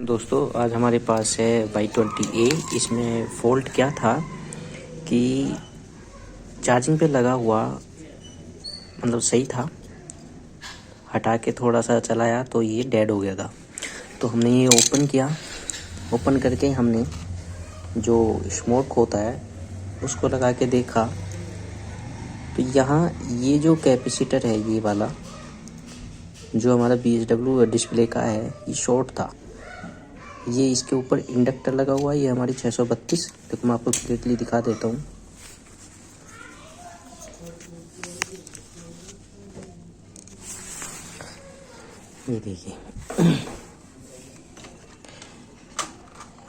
दोस्तों आज हमारे पास है Y20A। इसमें फ़ॉल्ट क्या था कि चार्जिंग पे लगा हुआ मतलब सही था, हटा के थोड़ा सा चलाया तो ये डेड हो गया था। तो हमने ये ओपन किया, ओपन करके हमने जो स्मोक होता है उसको लगा के देखा तो यहाँ ये जो कैपेसिटर है ये वाला जो हमारा BSW डिस्प्ले का है ये शॉर्ट था। ये इसके ऊपर इंडक्टर लगा हुआ है, ये हमारी 632। देखो मैं आपको क्लियरली दिखा देता हूँ। ये देखिए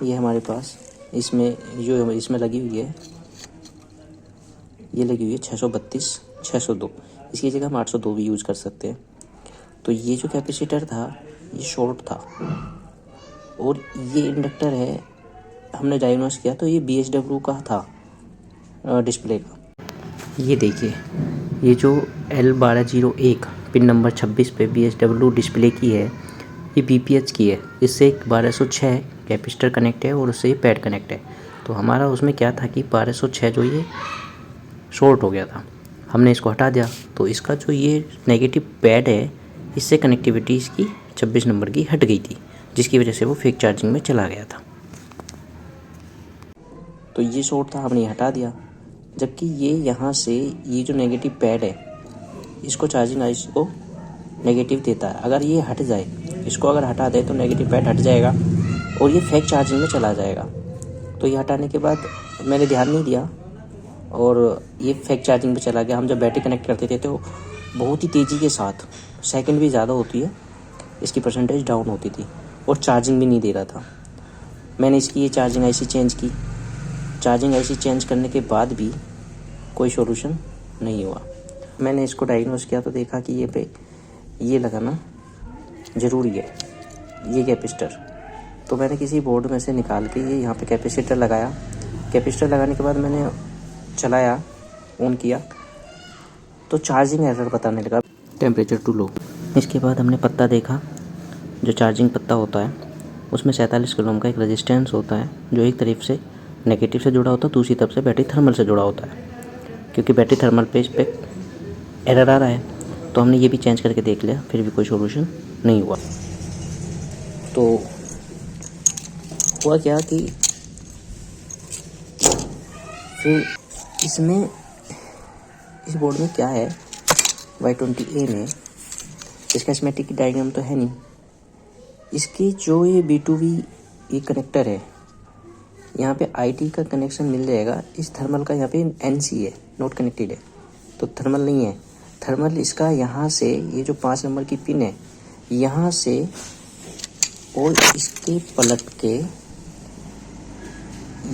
ये हमारे पास इसमें जो इसमें लगी हुई है, ये लगी हुई है 632 602। इसकी जगह हम 802 भी यूज़ कर सकते हैं। तो ये जो कैपेसिटर था ये शॉर्ट था और ये इंडक्टर है, हमने डायग्नोस किया तो ये BSW का था डिस्प्ले का। ये देखिए ये जो L1201 पिन नंबर 26 पे BSW डिस्प्ले की है, ये BPH की है। इससे एक 1206 कैपेसिटर कनेक्ट है और उससे ये पैड कनेक्ट है। तो हमारा उसमें क्या था कि 1206 जो ये शॉर्ट हो गया था, हमने इसको हटा दिया तो इसका जो ये नेगेटिव पैड है इससे कनेक्टिविटी इसकी 26 नंबर की हट गई थी, जिसकी वजह से वो फेक चार्जिंग में चला गया था। तो ये शॉर्ट था, हमने हटा दिया। जबकि ये यहाँ से ये जो नेगेटिव पैड है इसको चार्जिंग आइस को नेगेटिव देता है। अगर ये हट जाए, इसको अगर हटा दे तो नेगेटिव पैड हट जाएगा और ये फेक चार्जिंग में चला जाएगा। तो ये हटाने के बाद मैंने ध्यान नहीं दिया और ये फेक चार्जिंग में चला गया। हम जब बैटरी कनेक्ट करते थे तो बहुत ही तेज़ी के साथ, सेकंड भी ज़्यादा होती है, इसकी परसेंटेज डाउन होती थी और चार्जिंग भी नहीं दे रहा था। मैंने इसकी ये चार्जिंग आईसी चेंज की। चार्जिंग आईसी चेंज करने के बाद भी कोई सॉल्यूशन नहीं हुआ। मैंने इसको डायग्नोस किया तो देखा कि ये पे ये लगाना ज़रूरी है, ये कैपेसिटर। तो मैंने किसी बोर्ड में से निकाल के ये यहाँ पे कैपेसिटर लगाया। कैपेसिटर लगाने के बाद मैंने चलाया, ऑन किया तो चार्जिंग एरर बताने लगा, टेम्परेचर टू लो। इसके बाद हमने पत्ता देखा, जो चार्जिंग पत्ता होता है उसमें 47 किलो ओम का एक रेजिस्टेंस होता है जो एक तरफ से नेगेटिव से जुड़ा होता है, दूसरी तरफ से बैटरी थर्मल से जुड़ा होता है। क्योंकि बैटरी थर्मल पे इस पर एरर आ रहा है तो हमने ये भी चेंज करके देख लिया, फिर भी कोई सोल्यूशन नहीं हुआ। तो हुआ क्या कि फिर इसमें इस बोर्ड में क्या है, Y20A में इसका स्कीमेटिक डायग्राम तो है नहीं। इसकी जो ये B2B ये कनेक्टर है, यहाँ पे IT का कनेक्शन मिल जाएगा। इस थर्मल का यहाँ पे NC है, नॉट कनेक्टेड है, तो थर्मल नहीं है। थर्मल इसका यहाँ से ये जो 5 नंबर की पिन है यहाँ से और इसके पलट के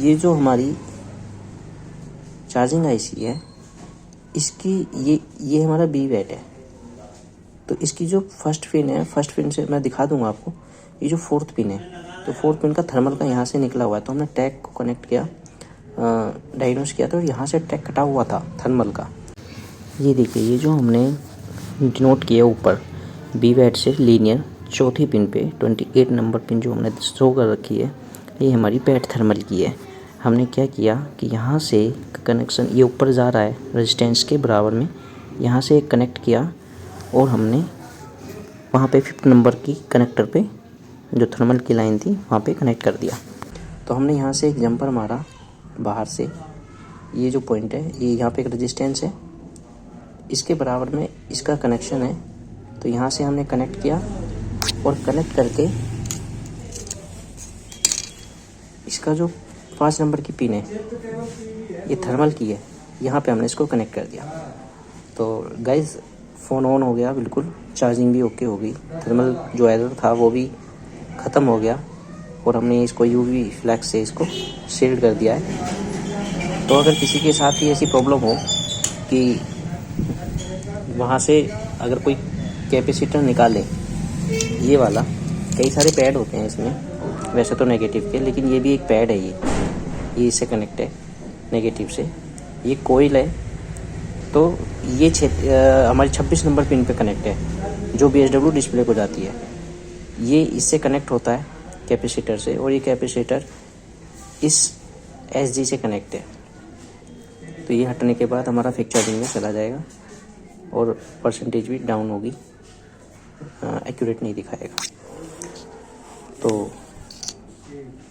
ये जो हमारी चार्जिंग आईसी है इसकी ये हमारा BVAT है। तो इसकी जो फर्स्ट पिन है, फर्स्ट पिन से मैं दिखा दूंगा आपको, ये जो फोर्थ पिन है तो फोर्थ पिन का थर्मल का यहाँ से निकला हुआ है। तो हमने टैग को कनेक्ट किया, डायग्नोस किया तो यहाँ से टैग कटा हुआ था थर्मल का। ये देखिए ये जो हमने डिनोट किया ऊपर BVAT से लीनियर चौथी पिन पे 28 नंबर पिन जो हमने शो कर रखी है, ये हमारी पैड थर्मल की है। हमने क्या किया कि यहाँ से कनेक्शन ये ऊपर जा रहा है रेजिस्टेंस के बराबर में, यहाँ से कनेक्ट किया और हमने वहाँ पे 5 नंबर की कनेक्टर पे जो थर्मल की लाइन थी वहाँ पे कनेक्ट कर दिया। तो हमने यहाँ से एक जंपर मारा बाहर से, ये जो पॉइंट है ये यहाँ पे एक रेजिस्टेंस है, इसके बराबर में इसका कनेक्शन है। तो यहाँ से हमने कनेक्ट किया और कनेक्ट करके इसका जो 5 नंबर की पिन है ये थर्मल की है, यहाँ पे हमने इसको कनेक्ट कर दिया। तो गाइस फ़ोन ऑन हो गया, बिल्कुल चार्जिंग भी ओके हो गई, थर्मल जो एरर था वो भी ख़त्म हो गया और हमने इसको UV फ्लैश से इसको शील्ड कर दिया है। तो अगर किसी के साथ भी ऐसी प्रॉब्लम हो कि वहाँ से अगर कोई कैपेसिटर निकाले, ये वाला कई सारे पैड होते हैं इसमें वैसे तो नेगेटिव के, लेकिन ये भी एक पैड है, ये इससे कनेक्ट है नेगेटिव से। ये कोयल है तो ये हमारी 26 नंबर पिन पे कनेक्ट है जो BSW डिस्प्ले को जाती है। ये इससे कनेक्ट होता है कैपेसिटर से, और ये कैपेसिटर इस SG से कनेक्ट है। तो ये हटने के बाद हमारा फेक चार्जिंग में चला जाएगा और परसेंटेज भी डाउन होगी, एक्यूरेट नहीं दिखाएगा। तो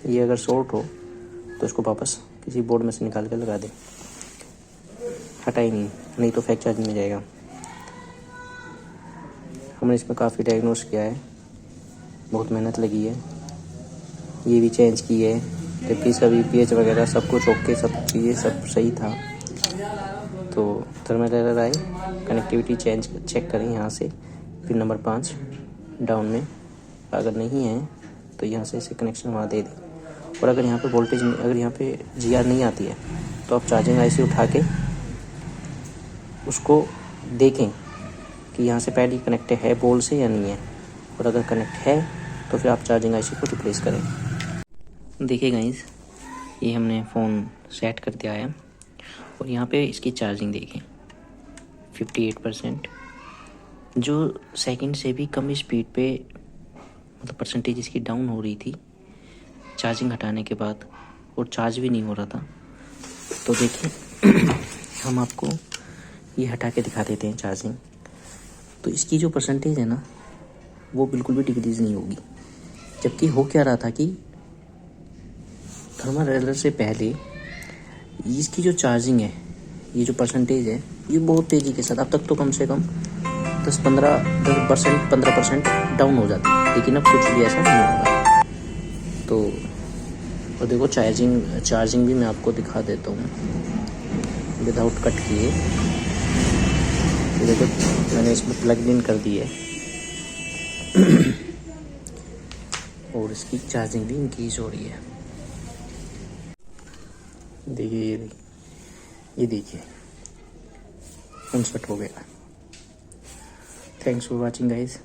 ये अगर शॉर्ट हो तो इसको वापस किसी बोर्ड में से निकाल कर लगा दें। हटा ही नहीं तो फेक चार्जिंग में जाएगा। हमने इसमें काफ़ी डायग्नोस किया है, बहुत मेहनत लगी है, ये भी चेंज की है, जबकि सभी PH वगैरह सब कुछ ओके, सब चीज़ें सब सही था। तो थर्मल एरर आए, कनेक्टिविटी चेक करें यहाँ से, पिन नंबर 5 डाउन में, अगर नहीं है तो यहाँ से इसे कनेक्शन वहाँ दे दें। और अगर यहाँ पे वोल्टेज, अगर यहाँ पे GR नहीं आती है तो आप चार्जिंग IC उठा के उसको देखें कि यहाँ से पैड कनेक्ट है बोल से या नहीं है, और अगर कनेक्ट है तो फिर आप चार्जिंग IC को रिप्लेस करें। देखिए गाइस, ये हमने फ़ोन सेट कर दिया है और यहाँ पे इसकी चार्जिंग देखें 58%, जो सेकंड से भी कम स्पीड पे, मतलब परसेंटेज इसकी डाउन हो रही थी चार्जिंग हटाने के बाद, और चार्ज भी नहीं हो रहा था। तो देखिए हम आपको ये हटा के दिखा देते हैं चार्जिंग। तो इसकी जो परसेंटेज है ना वो बिल्कुल भी डिक्रीज़ नहीं होगी, जबकि हो क्या रहा था कि थर्मल एरर से पहले इसकी जो चार्जिंग है, ये जो परसेंटेज है, ये बहुत तेज़ी के साथ, अब तक तो कम से कम 10-15% डाउन हो जाती है, लेकिन अब कुछ भी ऐसा नहीं होगा। तो और देखो चार्जिंग भी मैं आपको दिखा देता हूँ विदाउट कट किए। देखो मैंने इसमें प्लग इन कर दी है और इसकी चार्जिंग भी इंक्रीज हो रही है। देखिए ये देखिए 59 हो गया। Thanks for watching guys.